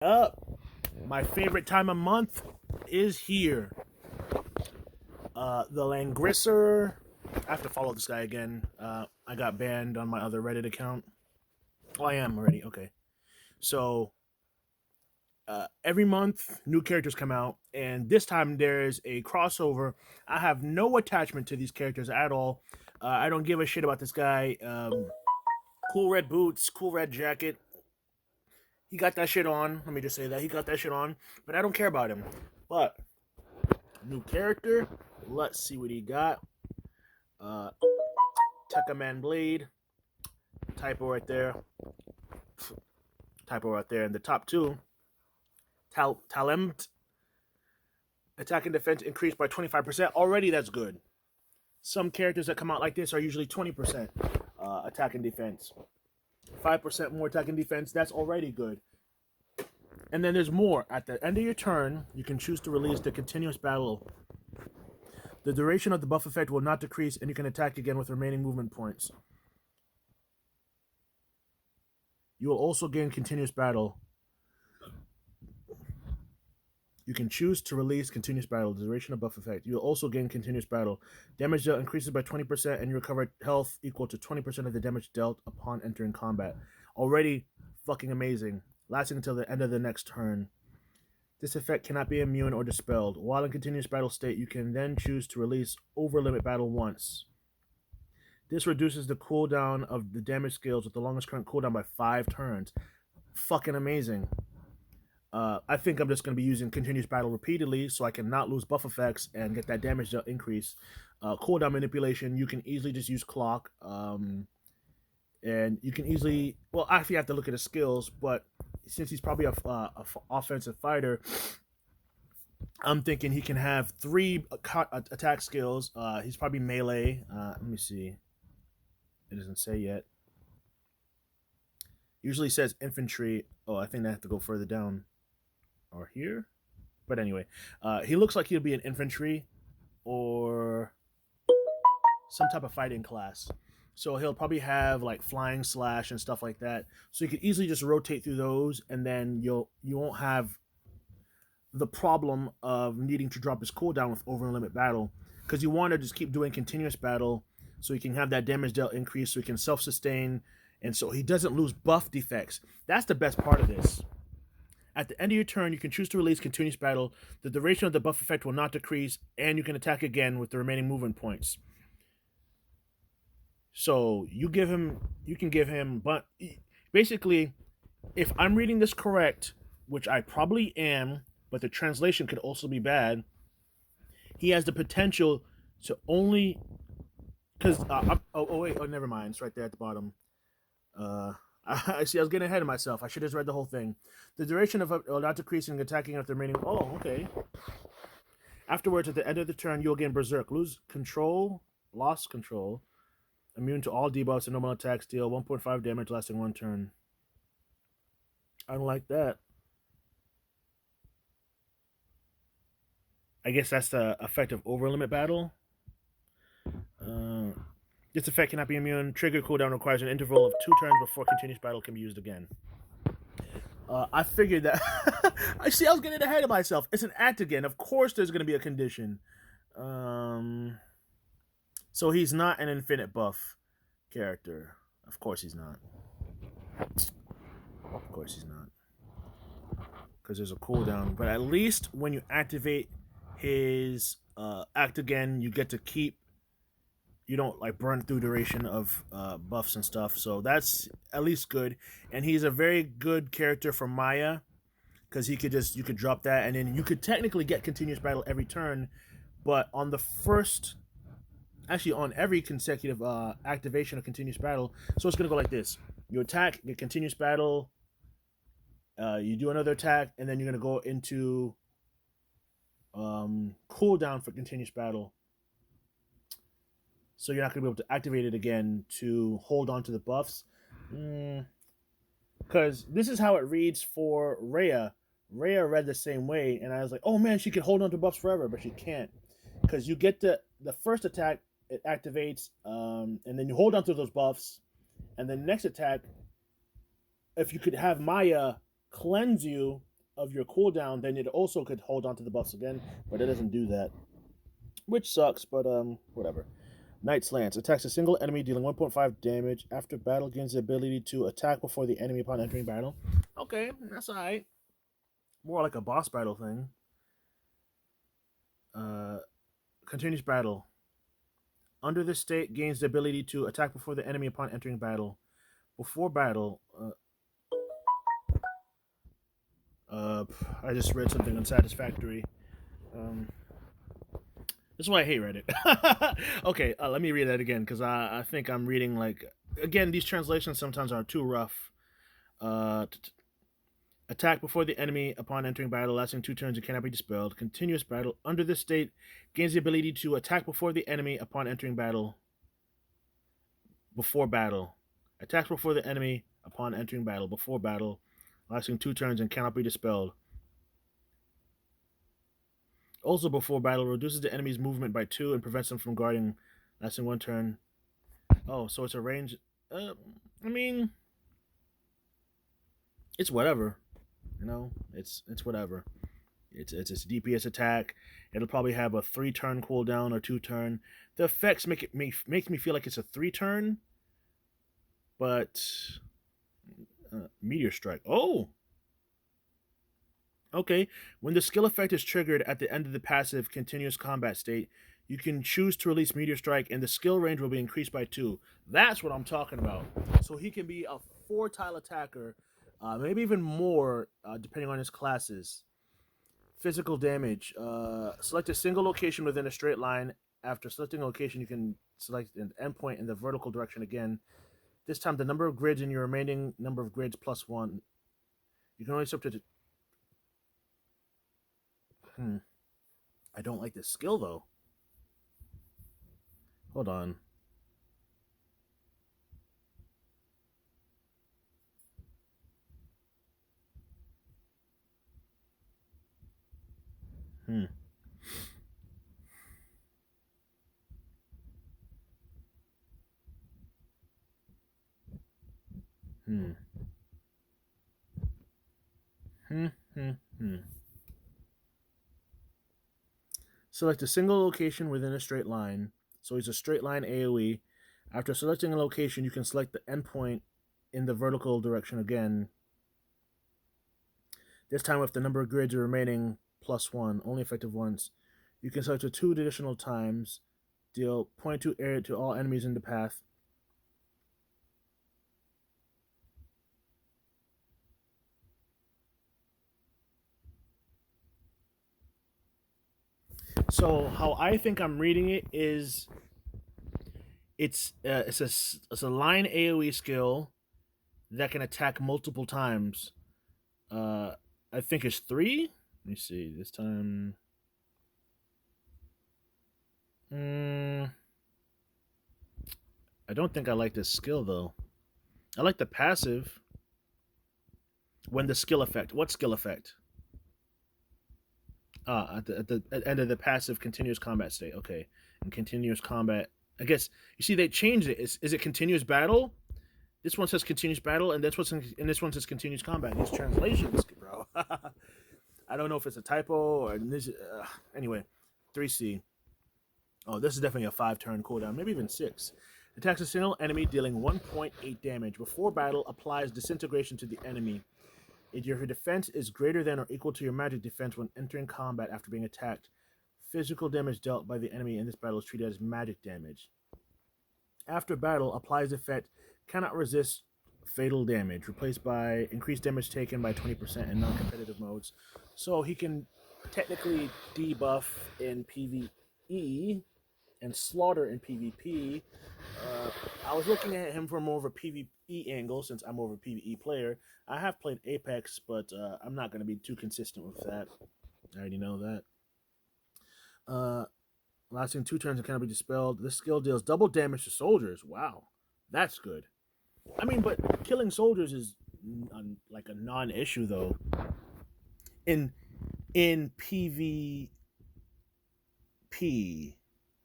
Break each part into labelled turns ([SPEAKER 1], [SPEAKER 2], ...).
[SPEAKER 1] My favorite time of month is here. The Langrisser. I have to follow this guy again. I got banned on my other Reddit account. Oh, I am already. Okay. So every month, new characters come out, and this time there's a crossover. I have no attachment to these characters at all. I don't give a shit about this guy. Cool red boots, cool red jacket. He got that shit on. Let me just say that. He got that shit on. But I don't care about him. But, new character. Let's see what he got. Tekkaman blade. Typo right there. Typo right there. And the top two. Talent. Attack and defense increased by 25%. Already that's good. Some characters that come out like this are usually 20% attack and defense. 5% more attack and defense. That's already good. And then there's more. At the end of your turn, you can choose to release the continuous battle. The duration of the buff effect will not decrease, and you can attack again with remaining movement points. You will also gain continuous battle. You can choose to release continuous battle, the duration of buff effect. You will also gain continuous battle. Damage dealt increases by 20%, and you recover health equal to 20% of the damage dealt upon entering combat. Already fucking amazing. Lasting until the end of the next turn. This effect cannot be immune or dispelled. While in continuous battle state, you can then choose to release over limit battle once. This reduces the cooldown of the damage skills with the longest current cooldown by 5 turns. Fucking amazing. I think I'm just going to be using continuous battle repeatedly so I can not lose buff effects and get that damage dealt increase. Cooldown manipulation, you can easily just use clock. And you can easily... Well, actually, you have to look at his skills, but since he's probably a offensive fighter, I'm thinking he can have 3 attack skills. He's probably melee. Let me see. It doesn't say yet. Usually says infantry. Oh, I think I have to go further down. Or here? But anyway, he looks like he'll be an infantry or some type of fighting class. So he'll probably have like flying slash and stuff like that. So you can easily just rotate through those, and then you won't have the problem of needing to drop his cooldown with over limit battle, because you want to just keep doing continuous battle so he can have that damage dealt increase, so he can self-sustain, and so he doesn't lose buff defects. That's the best part of this. At the end of your turn, you can choose to release continuous battle. The duration of the buff effect will not decrease, and you can attack again with the remaining movement points. So you can give him, but basically, if I'm reading this correct, which I probably am, but the translation could also be bad, he has the potential to only, because wait, never mind, it's right there at the bottom. I see. I was getting ahead of myself. I should have read the whole thing. The duration of not decreasing, attacking after remaining. Oh, okay. Afterwards, at the end of the turn, you'll gain berserk, lost control, immune to all debuffs and normal attacks, deal 1.5 damage lasting 1 turn. I don't like that. I guess that's the effect of over limit battle. This effect cannot be immune. Trigger cooldown requires an interval of 2 turns before continuous battle can be used again. I figured that. I see. I was getting ahead of myself. It's an act again. Of course, there's going to be a condition. So he's not an infinite buff character. Of course he's not. Of course he's not. Because there's a cooldown. But at least when you activate his act again, you get to keep. You don't like burn through duration of buffs and stuff, so that's at least good. And he's a very good character for Maya, because you could drop that, and then you could technically get continuous battle every turn, but on the first, actually on every consecutive activation of continuous battle. So it's gonna go like this: you attack, get continuous battle, you do another attack, and then you're gonna go into cooldown for continuous battle. So you're not going to be able to activate it again to hold on to the buffs. Because this is how it reads for Rhea. Rhea read the same way, and I was like, oh man, she can hold on to buffs forever, but she can't. Because you get the first attack, it activates, and then you hold on to those buffs, and then next attack, if you could have Maya cleanse you of your cooldown, then it also could hold on to the buffs again, but it doesn't do that, which sucks. But whatever. Knight's Lance attacks a single enemy, dealing 1.5 damage. After battle, gains the ability to attack before the enemy upon entering battle. Okay, that's alright. More like a boss battle thing. Uh, Continues battle. Under this state, gains the ability to attack before the enemy upon entering battle. Before battle, I just read something unsatisfactory. Um, this is why I hate Reddit. Okay, let me read that again because I think I'm reading like again these translations sometimes are too rough. Attack before the enemy upon entering battle, lasting 2 turns and cannot be dispelled. Continuous battle. Under this state, gains the ability to attack before the enemy upon entering battle. Before battle. Attacks before the enemy upon entering battle. Before battle, lasting 2 turns and cannot be dispelled. Also before battle, reduces the enemy's movement by 2 and prevents them from guarding, lasting 1 turn. Oh, so it's a range. I mean, it's whatever. You know, it's whatever. It's a DPS attack. It'll probably have a 3-turn cooldown or 2-turn. The effects makes me feel like it's a 3-turn, but Meteor Strike. Oh, okay. When the skill effect is triggered at the end of the passive continuous combat state, you can choose to release Meteor Strike, and the skill range will be increased by 2. That's what I'm talking about. So he can be a 4-tile attacker. Maybe even more, depending on his classes. Physical damage. Select a single location within a straight line. After selecting a location, you can select an endpoint in the vertical direction again. This time, the number of grids in your remaining number of grids plus 1. You can only substitute. I don't like this skill, though. Hold on. Hmm. Hmm. Hmm. Hmm. Hmm. Select a single location within a straight line. So he's a straight line AoE. After selecting a location, you can select the endpoint in the vertical direction again. This time with the number of grids remaining plus 1, only effective once. You can select it 2 additional times. Deal 0.2 area to all enemies in the path. So how I think I'm reading it is it's a line AoE skill that can attack multiple times. I think it's 3. Let me see. This time. I don't think I like this skill though. I like the passive. When the skill effect. What skill effect? At the end of the passive continuous combat state. Okay, and continuous combat. I guess you see they changed it. Is it continuous battle? This one says continuous battle, and this one says continuous combat. These translations, bro. I don't know if it's a typo or this. Anyway, 3C. Oh, this is definitely a 5-turn cooldown, maybe even 6. Attacks a single enemy, dealing 1.8 damage. Before battle, applies disintegration to the enemy. If your defense is greater than or equal to your magic defense when entering combat after being attacked, physical damage dealt by the enemy in this battle is treated as magic damage. After battle, applies effect cannot resist fatal damage, replaced by increased damage taken by 20% in non-competitive modes. So he can technically debuff in PvE and slaughter in PvP. I was looking at him from more of a PvE angle since I'm more of a PvE player. I have played Apex, but I'm not going to be too consistent with that. I already know that. Lasting 2 turns and cannot be dispelled. This skill deals double damage to soldiers. Wow, that's good. I mean, but killing soldiers is like a non-issue though. In PvP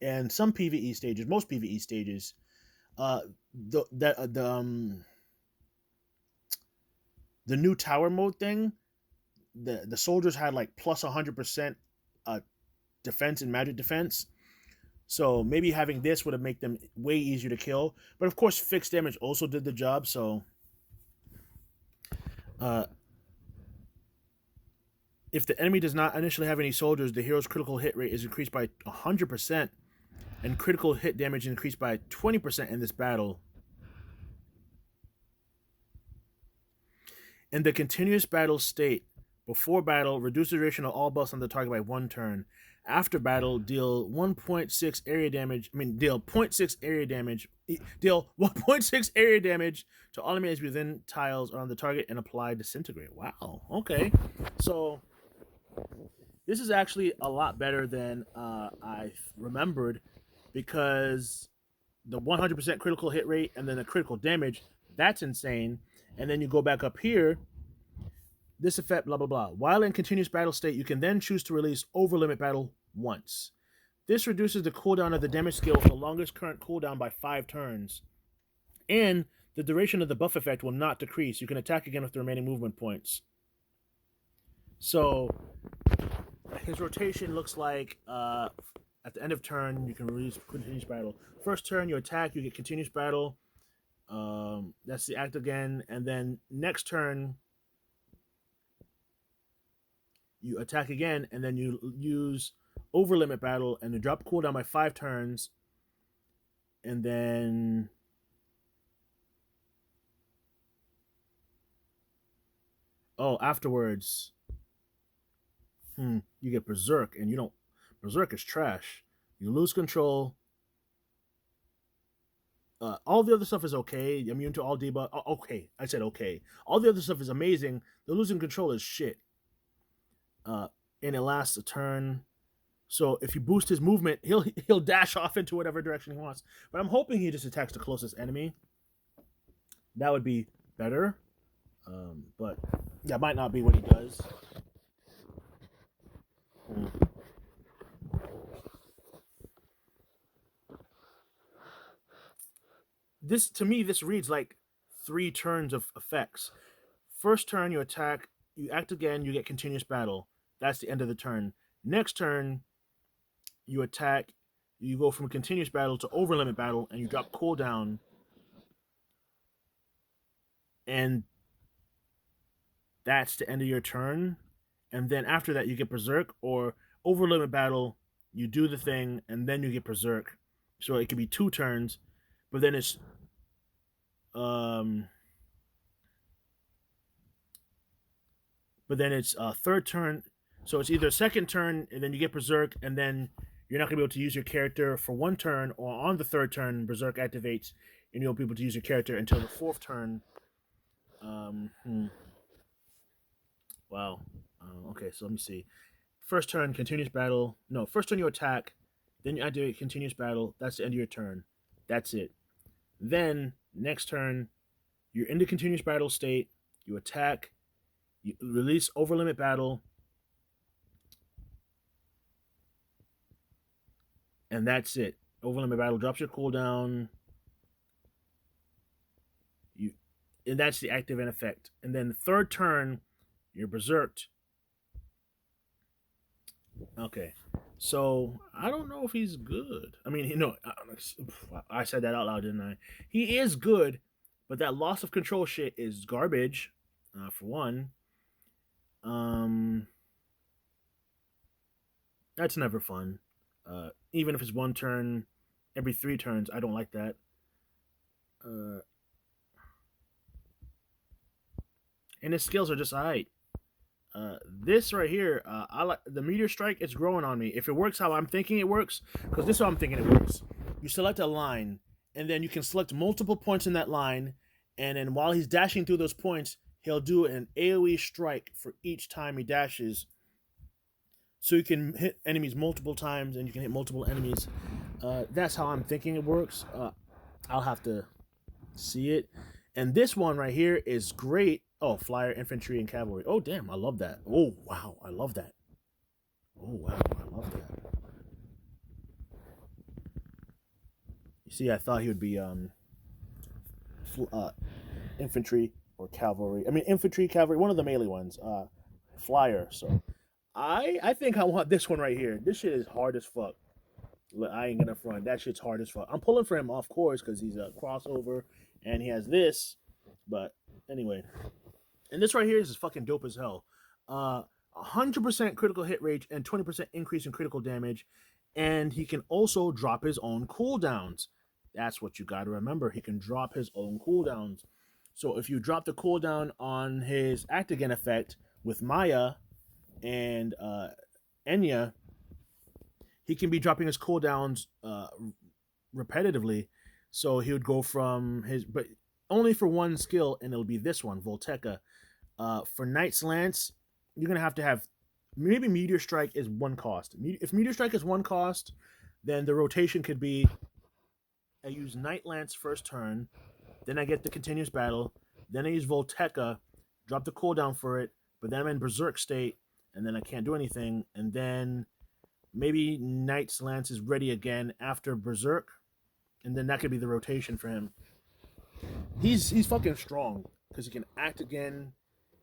[SPEAKER 1] and some PvE stages, most PvE stages, the new tower mode thing, the soldiers had like plus 100% defense and magic defense. So maybe having this would have made them way easier to kill. But of course, fixed damage also did the job. So uh, if the enemy does not initially have any soldiers, the hero's critical hit rate is increased by 100%, and critical hit damage increased by 20% in this battle. In the continuous battle state, before battle, reduce the duration of all buffs on the target by 1 turn. After battle, deal 1.6 area damage. Deal 0.6 area damage. Deal 1.6 area damage to all enemies within tiles around the target and apply disintegrate. Wow. Okay. So this is actually a lot better than I remembered, because the 100% critical hit rate and then the critical damage, that's insane. And then you go back up here, this effect, blah, blah, blah. While in continuous battle state, you can then choose to release over limit battle once. This reduces the cooldown of the damage skill with the longest current cooldown by 5 turns. And the duration of the buff effect will not decrease. You can attack again with the remaining movement points. So his rotation looks like at the end of turn, you can release continuous battle. First turn, you attack, you get continuous battle. That's the act again. And then next turn, you attack again, and then you use over limit battle, and you drop cooldown by 5 turns. And then afterwards, you get Berserk, and you don't. Berserk is trash. You lose control. All the other stuff is okay. Immune to all debuff. Oh, okay, I said okay. All the other stuff is amazing. The losing control is shit. And it lasts a turn. So if you boost his movement, he'll dash off into whatever direction he wants. But I'm hoping he just attacks the closest enemy. That would be better. But that might not be what he does. This, to me, this reads like 3 turns of effects. First turn, you attack, you act again, you get continuous battle. That's the end of the turn. Next turn, you attack, you go from continuous battle to over limit battle, and you drop cooldown. And that's the end of your turn. And then after that, you get Berserk, or over limit battle, you do the thing, and then you get Berserk. So it could be 2 turns, but then it's third turn. So it's either second turn, and then you get Berserk, and then you're not going to be able to use your character for 1 turn, or on the 3rd turn, Berserk activates, and you'll be able to use your character until the 4th turn. Wow. Okay, so let me see. First turn, continuous battle. No, first turn you attack, then you activate continuous battle. That's the end of your turn. That's it. Then, next turn, you're in the continuous battle state. You attack, you release over limit battle, and that's it. Over limit battle drops your cooldown. And that's the active and effect. And then the 3rd turn, you're berserked. Okay, so I don't know if he's good. I mean, I said that out loud, didn't I? He is good, but that loss of control shit is garbage. For one, that's never fun. Even if it's 1 turn every 3 turns, I don't like that. And his skills are just alright. This right here, I like the meteor strike. It's growing on me. If it works how I'm thinking it works, because this is how I'm thinking it works. You select a line, and then you can select multiple points in that line, and then while he's dashing through those points, he'll do an AoE strike for each time he dashes. So you can hit enemies multiple times, and you can hit multiple enemies. That's how I'm thinking it works. I'll have to see it. And this one right here is great. Oh, flyer, infantry, and cavalry. Oh, damn, I love that. Oh, wow, I love that. Oh, wow, I love that. You see, I thought he would be infantry or cavalry. I mean, infantry, cavalry, one of the melee ones. flyer. So I think I want this one right here. This shit is hard as fuck. I ain't gonna front. That shit's hard as fuck. I'm pulling for him, of course, because he's a crossover and he has this. But anyway, and this right here is fucking dope as hell. 100% critical hit rate and 20% increase in critical damage, and he can also drop his own cooldowns. That's what you got to remember. He can drop his own cooldowns. So if you drop the cooldown on his act again effect with Maya and Enya, he can be dropping his cooldowns repetitively. So he would go from his, but only for one skill, and it'll be this one, Voltekka. For Knight's Lance, you're gonna have to have maybe Meteor Strike is one cost. If Meteor Strike is one cost, then the rotation could be I use Night Lance first turn, then I get the continuous battle, then I use Voltekka, drop the cooldown for it, but then I'm in Berserk state, and then I can't do anything, and then maybe Knight's Lance is ready again after Berserk, and then that could be the rotation for him. He's fucking strong because he can act again.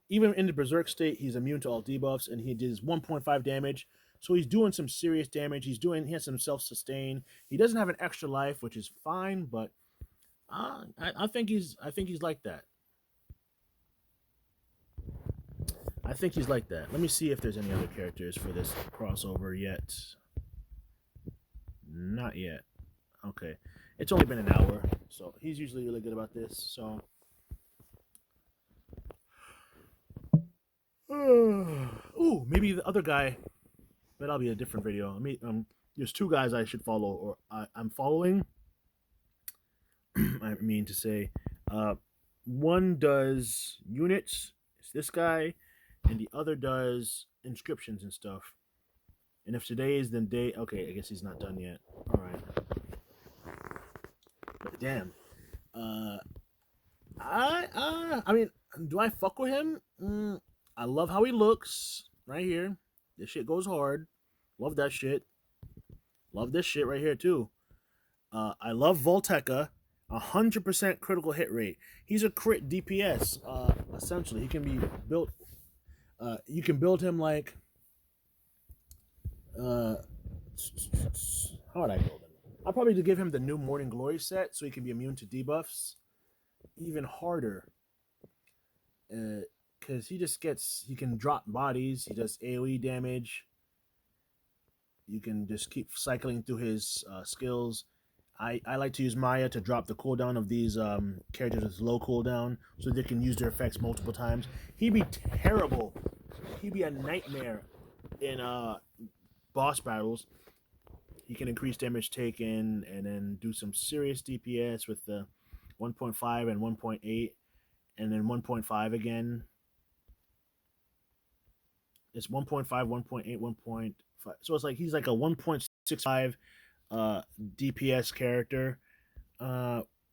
[SPEAKER 1] Even in the Berserk state, he's immune to all debuffs, and he does 1.5 damage. So he's doing some serious damage. He has some self-sustain. He doesn't have an extra life, which is fine, but I think he's like that. I think he's like that. Let me see if there's any other characters for this crossover yet. Not yet. Okay. It's only been an hour, so he's usually really good about this. So, ooh, maybe the other guy, but that'll be a different video. I mean, there's two guys I should follow, or I'm following. I mean to say, one does units. It's this guy, and the other does inscriptions and stuff. And if today is the day, okay, I guess he's not done yet. All right. But damn, I mean, do I fuck with him? I love how he looks right here. This shit goes hard. Love that shit. Love this shit right here too. I love Voltekka. 100% critical hit rate. He's a crit DPS. Essentially, he can be built. You can build him like. How would I build him? I'll probably give him the new Morning Glory set so he can be immune to debuffs. Even harder. Because he can drop bodies. He does AoE damage. You can just keep cycling through his skills. I like to use Maya to drop the cooldown of these characters with low cooldown so they can use their effects multiple times. He'd be terrible. He'd be a nightmare in boss battles. He can increase damage taken and then do some serious DPS with the 1.5 and 1.8 and then 1.5 again. It's 1.5, 1.8, 1.5. So it's like he's like a 1.65 DPS character.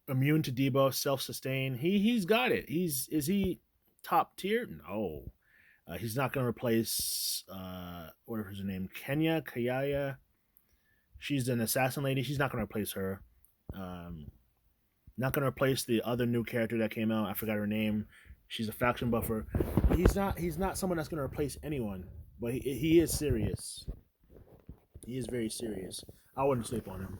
[SPEAKER 1] Immune to debuff, self-sustain. He's got it. Is he top tier? No. He's not going to replace whatever her name, Kayaya. She's an assassin lady. She's not going to replace her. Not going to replace the other new character that came out. I forgot her name. She's a faction buffer. He's not someone that's going to replace anyone. But he is serious. He is very serious. I wouldn't sleep on him.